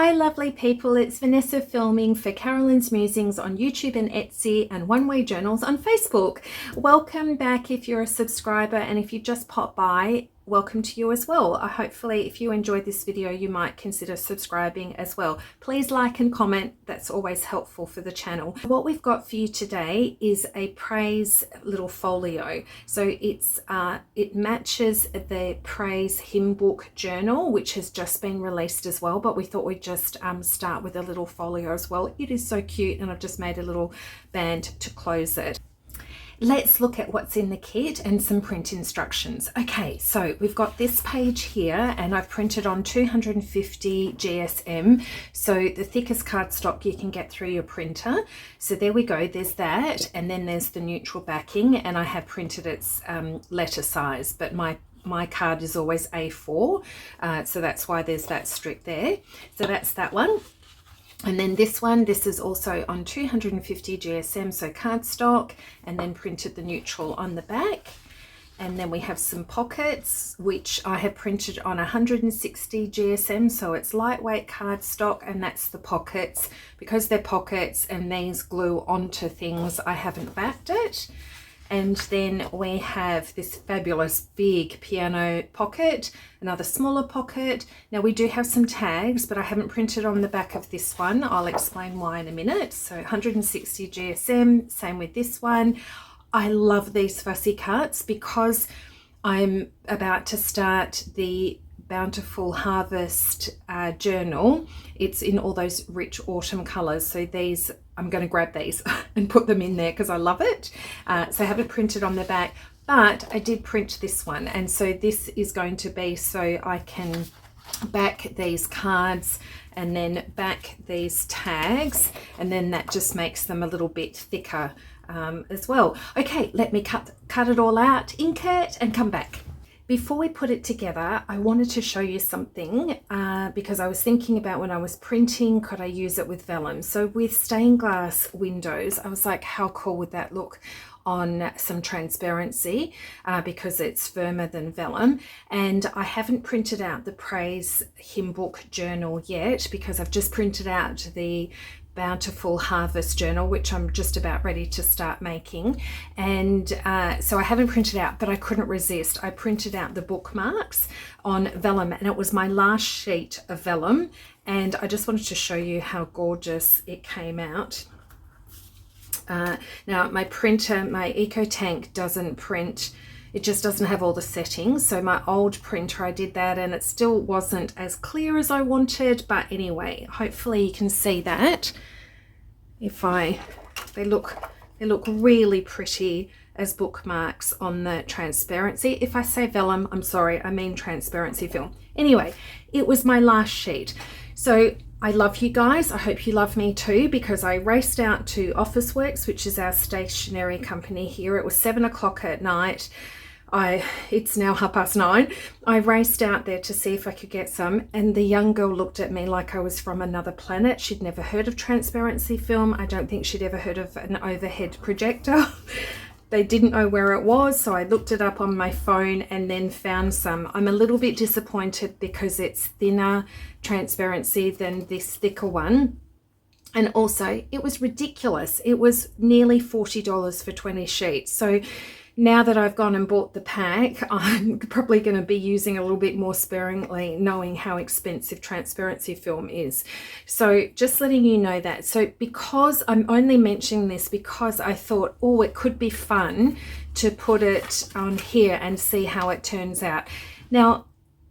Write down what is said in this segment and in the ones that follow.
Hi lovely people, it's Vanessa filming for Carolyn's Musings on YouTube and Etsy and One Way Journals on Facebook. Welcome back if you're a subscriber, and if you just pop by, welcome to you as well. Hopefully if you enjoyed this video you might consider subscribing as well. Please like and comment, that's always helpful for the channel. What we've got for you today is a praise little folio. So it matches the praise hymn book journal, which has just been released as well, but we thought we'd just start with a little folio as well. It is so cute, and I've just made a little band to close it. Let's look at what's in the kit and some print instructions. Okay, so we've got this page here, and I've printed on 250 GSM, so the thickest cardstock you can get through your printer. So there we go, there's that, and then there's the neutral backing, and I have printed its letter size, but my card is always A4, so that's why there's that strip there. So that's that one. And then this one, this is also on 250 GSM, so cardstock, and then printed the neutral on the back. And then we have some pockets, which I have printed on 160 GSM, so it's lightweight cardstock, and that's the pockets. Because they're pockets and these glue onto things, I haven't backed it. And then we have this fabulous big piano pocket, another smaller pocket. Now we do have some tags, but I haven't printed on the back of this one. I'll explain why in a minute. So 160 GSM, same with this one. I love these fussy cuts because I'm about to start the Bountiful Harvest journal. It's in all those rich autumn colors, so these I'm going to grab these and put them in there because I love it. So I haven't printed on the back, but I did print this one, and so this is going to be so I can back these cards and then back these tags, and then that just makes them a little bit thicker as well. Okay, let me cut it all out, ink it, and come back. Before we put it together, I wanted to show you something because I was thinking about when I was printing, could I use it with vellum? So with stained glass windows, I was like, how cool would that look on some transparency because it's firmer than vellum. And I haven't printed out the praise hymn book journal yet because I've just printed out the Bountiful Harvest journal, which I'm just about ready to start making, and so I haven't printed out, but I couldn't resist. I printed out the bookmarks on vellum, and it was my last sheet of vellum, and I just wanted to show you how gorgeous it came out. Now my printer, my EcoTank, doesn't print, it just doesn't have all the settings. So my old printer, I did that and it still wasn't as clear as I wanted, but anyway, hopefully you can see that. They look really pretty as bookmarks on the transparency. If I say vellum, I'm sorry, I mean transparency film. Anyway, it was my last sheet. So I love you guys. I hope you love me too, because I raced out to Officeworks, which is our stationery company here. It was 7 o'clock at night. It's now 9:30. I raced out there to see if I could get some, and the young girl looked at me like I was from another planet. She'd never heard of transparency film. I don't think she'd ever heard of an overhead projector. They didn't know where it was, so I looked it up on my phone and then found some. I'm a little bit disappointed because it's thinner transparency than this thicker one. And also, it was ridiculous. It was nearly $40 for 20 sheets. So now that I've gone and bought the pack, I'm probably going to be using a little bit more sparingly, knowing how expensive transparency film is. So just letting you know that. So because I'm only mentioning this because I thought, oh, it could be fun to put it on here and see how it turns out. Now,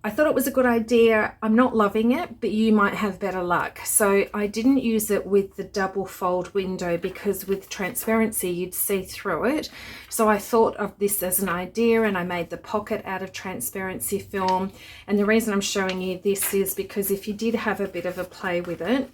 I thought it was a good idea. I'm not loving it, but you might have better luck. So I didn't use it with the double fold window because with transparency you'd see through it. So I thought of this as an idea, and I made the pocket out of transparency film. And the reason I'm showing you this is because if you did have a bit of a play with it,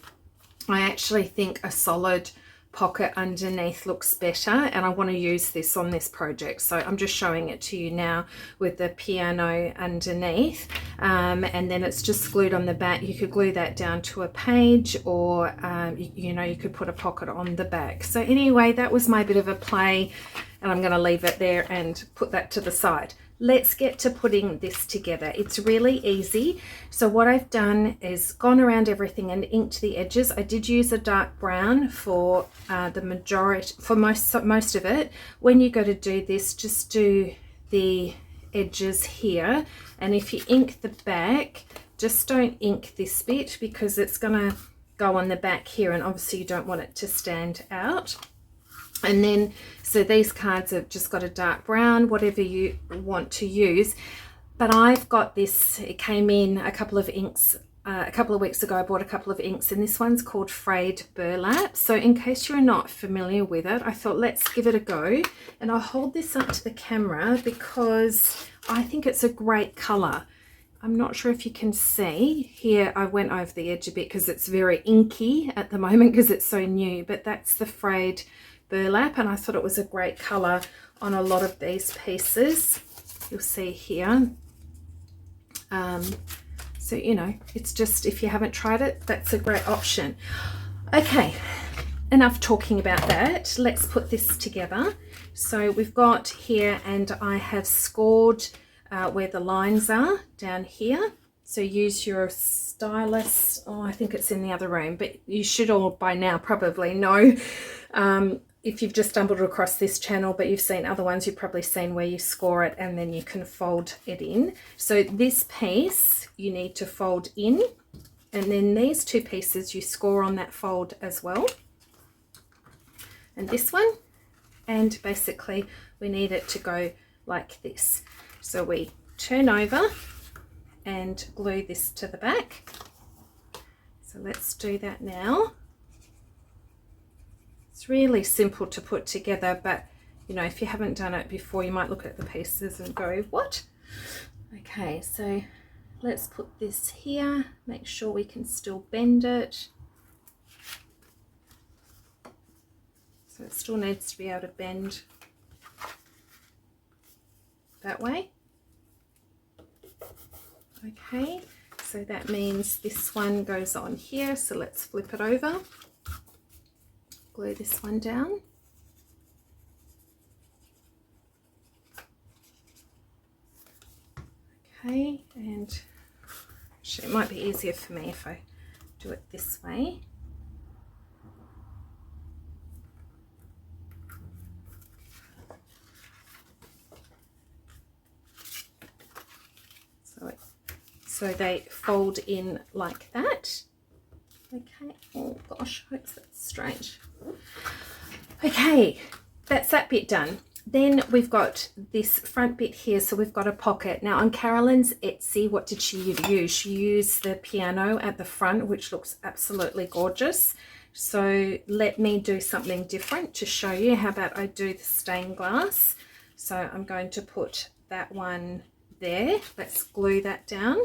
I actually think a solid pocket underneath looks better, and I want to use this on this project, so I'm just showing it to you now with the piano underneath, and then it's just glued on the back. You could glue that down to a page, or you know, you could put a pocket on the back. So anyway, that was my bit of a play, and I'm going to leave it there and put that to the side. let's get to putting this together. It's really easy. So what I've done is gone around everything and inked the edges. I did use a dark brown for the majority, for most of it. When you go to do this, just do the edges here, and if you ink the back, just don't ink this bit because it's gonna go on the back here, and obviously you don't want it to stand out. And then, so these cards have just got a dark brown, whatever you want to use. But I've got this, it came in a couple of inks, a couple of weeks ago. I bought a couple of inks, and this one's called Frayed Burlap. So in case you're not familiar with it, I thought let's give it a go. And I'll hold this up to the camera because I think it's a great colour. I'm not sure if you can see here, I went over the edge a bit because it's very inky at the moment because it's so new, but that's the Frayed Burlap, and I thought it was a great colour on a lot of these pieces. You'll see here. So, you know, it's just, if you haven't tried it, that's a great option. Okay, enough talking about that. Let's put this together. So we've got here, and I have scored where the lines are down here. So use your stylus. Oh, I think it's in the other room, but you should all by now probably know, if you've just stumbled across this channel, but you've seen other ones, you've probably seen where you score it and then you can fold it in. So this piece you need to fold in, and then these two pieces you score on that fold as well, and this one, and basically we need it to go like this. So we turn over and glue this to the back. So let's do that now. It's really simple to put together, but you know, if you haven't done it before, you might look at the pieces and go, what? Okay, so let's put this here, make sure we can still bend it. So it still needs to be able to bend that way. Okay, so that means this one goes on here, so let's flip it over. Glue this one down. Okay, and actually it might be easier for me if I do it this way. So they fold in like that. Okay, oh gosh, I hope that's straight. Okay, that's that bit done. Then we've got this front bit here, so we've got a pocket. Now on Carolyn's Etsy, what did she use? She used the piano at the front, which looks absolutely gorgeous. So let me do something different to show you. How about I do the stained glass? So I'm going to put that one there. Let's glue that down.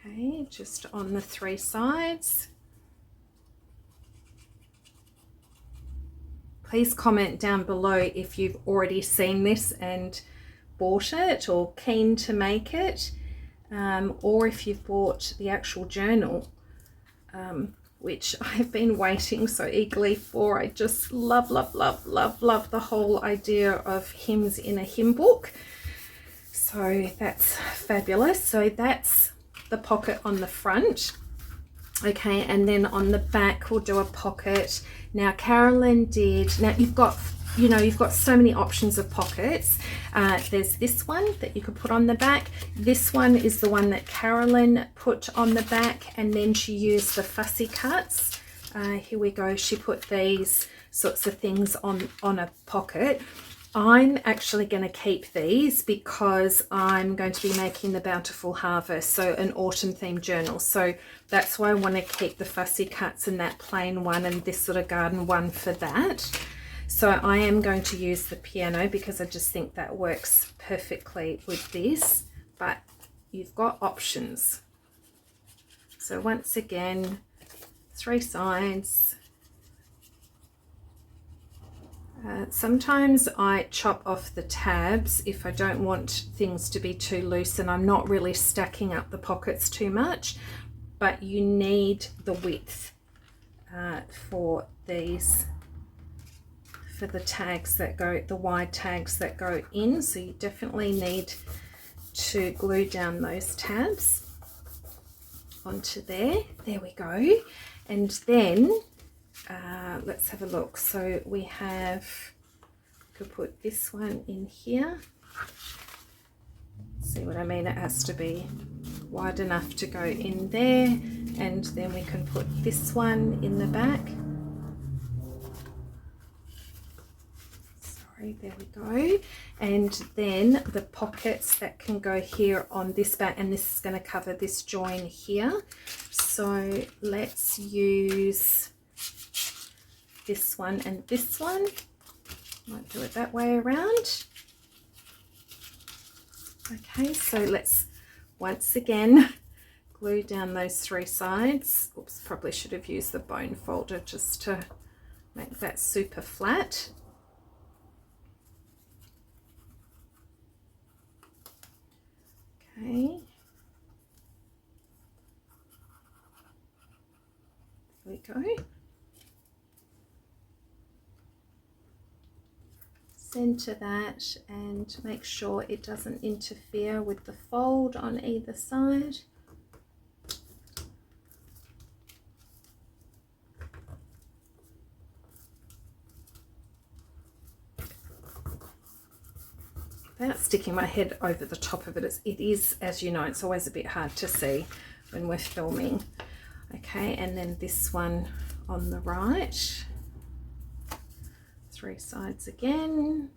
Okay, just on the three sides. Please comment down below if you've already seen this and bought it or keen to make it, or if you've bought the actual journal, which I've been waiting so eagerly for. I just love, love, love, love, love the whole idea of hymns in a hymn book. So that's fabulous. So that's the pocket on the front. Okay, and then on the back we'll do a pocket. Now Carolyn did, now you've got, you know, you've got so many options of pockets. There's this one that you could put on the back. This one is the one that Carolyn put on the back, and then she used the fussy cuts. Here we go, she put these sorts of things on a pocket. I'm actually going to keep these because I'm going to be making the Bountiful Harvest, so an autumn themed journal. So that's why I want to keep the fussy cuts and that plain one and this sort of garden one for that. So I am going to use the piano because I just think that works perfectly with this, but you've got options. So once again, three sides. Sometimes I chop off the tabs if I don't want things to be too loose and I'm not really stacking up the pockets too much, but you need the width for these for the tags that go, the wide tags that go in. So you definitely need to glue down those tabs onto there. There we go. And then let's have a look. So we have, could put this one in here. See what I mean? It has to be wide enough to go in there, and then we can put this one in the back. Sorry, there we go. And then the pockets that can go here on this back, and this is going to cover this join here. So let's use this one and this one. Might do it that way around. Okay, so let's once again glue down those three sides. Oops, probably should have used the bone folder just to make that super flat. Okay. There we go. Center that and make sure it doesn't interfere with the fold on either side. Without sticking my head over the top of it, it is, as you know, it's always a bit hard to see when we're filming. Okay, and then this one on the right. Three sides again.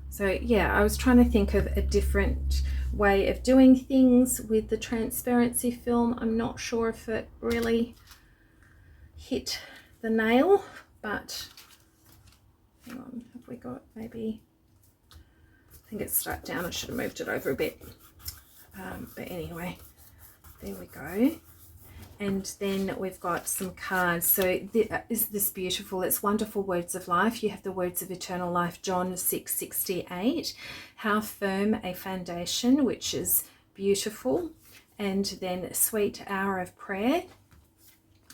So yeah, I was trying to think of a different way of doing things with the transparency film. I'm not sure if it really hit the nail, but hang on, have we got maybe, I think it's stuck down. I should have moved it over a bit, but anyway, there we go. And then we've got some cards. So is this beautiful? It's wonderful words of life. You have the words of eternal life, John 6:68. How firm a foundation, which is beautiful. And then sweet hour of prayer.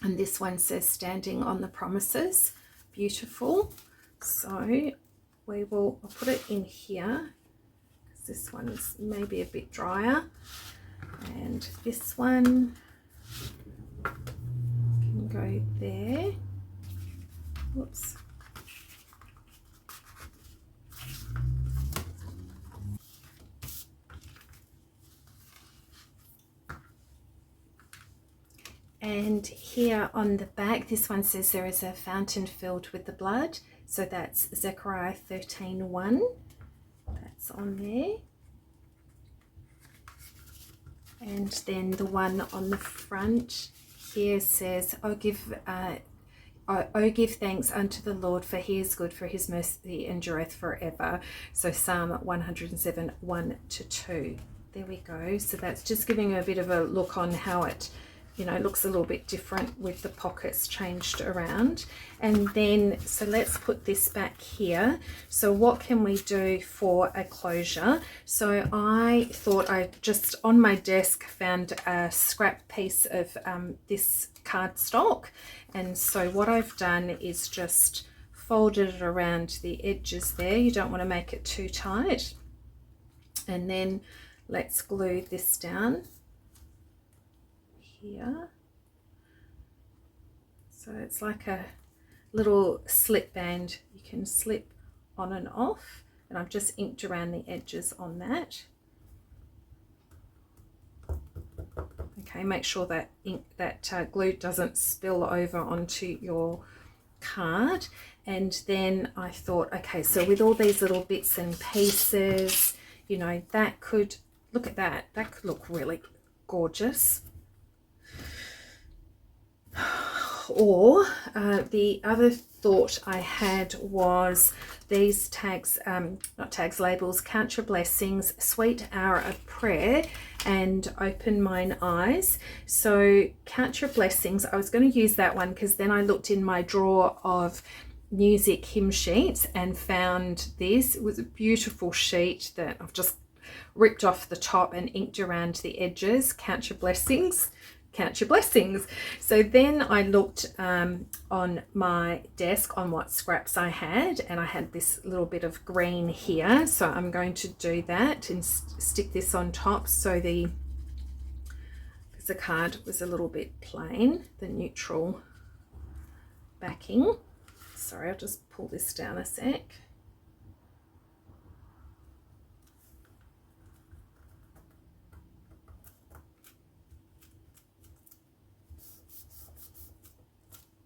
And this one says standing on the promises, beautiful. So we will, I'll put it in here because this one's maybe a bit drier. And this one can go there. Whoops. And here on the back, this one says there is a fountain filled with the blood. So that's Zechariah 13:1. That's on there. And then the one on the front here says, oh, give thanks unto the Lord, for he is good, for his mercy endureth forever. So Psalm 107, 1-2. There we go. So that's just giving you a bit of a look on how it, you know, looks a little bit different with the pockets changed around. And then, so let's put this back here. So what can we do for a closure? So I thought, I just on my desk found a scrap piece of this cardstock. And so what I've done is just folded it around the edges there. You don't want to make it too tight. And then let's glue this down here. So it's like a little slip band you can slip on and off, and I've just inked around the edges on that. Okay, make sure that glue doesn't spill over onto your card. And then I thought, okay, so with all these little bits and pieces, you know, that could, look at that, that could look really gorgeous. Or the other thought I had was these tags, not tags, labels, count your blessings, sweet hour of prayer, and open mine eyes. So count your blessings, I was going to use that one because then I looked in my drawer of music hymn sheets and found this. It was a beautiful sheet that I've just ripped off the top and inked around the edges. Count your blessings. count your blessings. So then I looked on my desk on what scraps I had, and I had this little bit of green here, so I'm going to do that and stick this on top. So because the card was a little bit plain, the neutral backing. Sorry, I'll just pull this down a sec.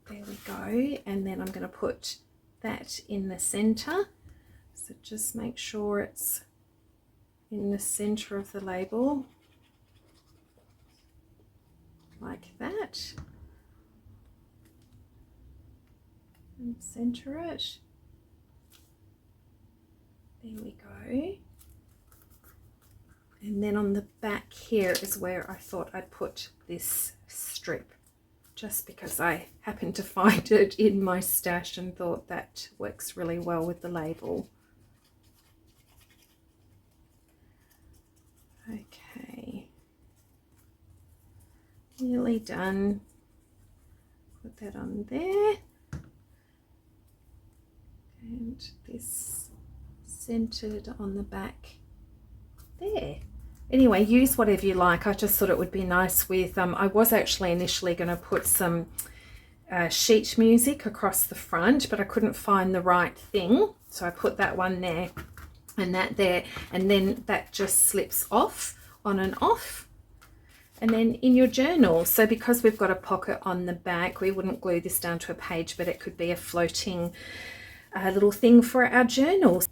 There we go, and then I'm going to put that in the center. So just make sure it's in the center of the label, like that, and center it. There we go. And then on the back here is where I thought I'd put this strip, just because I happened to find it in my stash and thought that works really well with the label. Okay, nearly done. Put that on there, and this centered on the back there. Anyway, use whatever you like. I just thought it would be nice with, I was actually initially going to put some sheet music across the front, but I couldn't find the right thing. So I put that one there and that there, and then that just slips off, on and off. And then in your journal, so because we've got a pocket on the back, we wouldn't glue this down to a page, but it could be a floating little thing for our journals.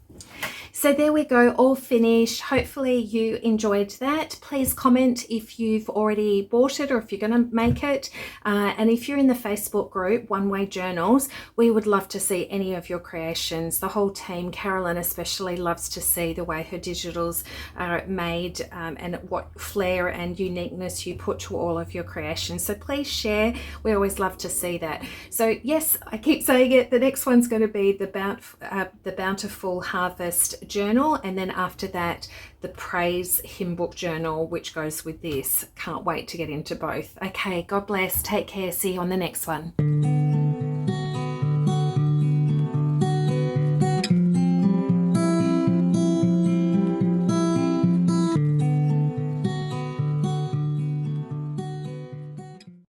So there we go, all finished. Hopefully you enjoyed that. Please comment if you've already bought it or if you're going to make it. And if you're in the Facebook group, One Way Journals, we would love to see any of your creations. The whole team, Carolyn especially, loves to see the way her digitals are made and what flair and uniqueness you put to all of your creations. So please share. We always love to see that. So yes, I keep saying it, the next one's going to be the Bountiful Harvest journal, and then after that the Praise Hymn Book journal, which goes with this. Can't wait to get into both. Okay, God bless, take care, see you on the next one.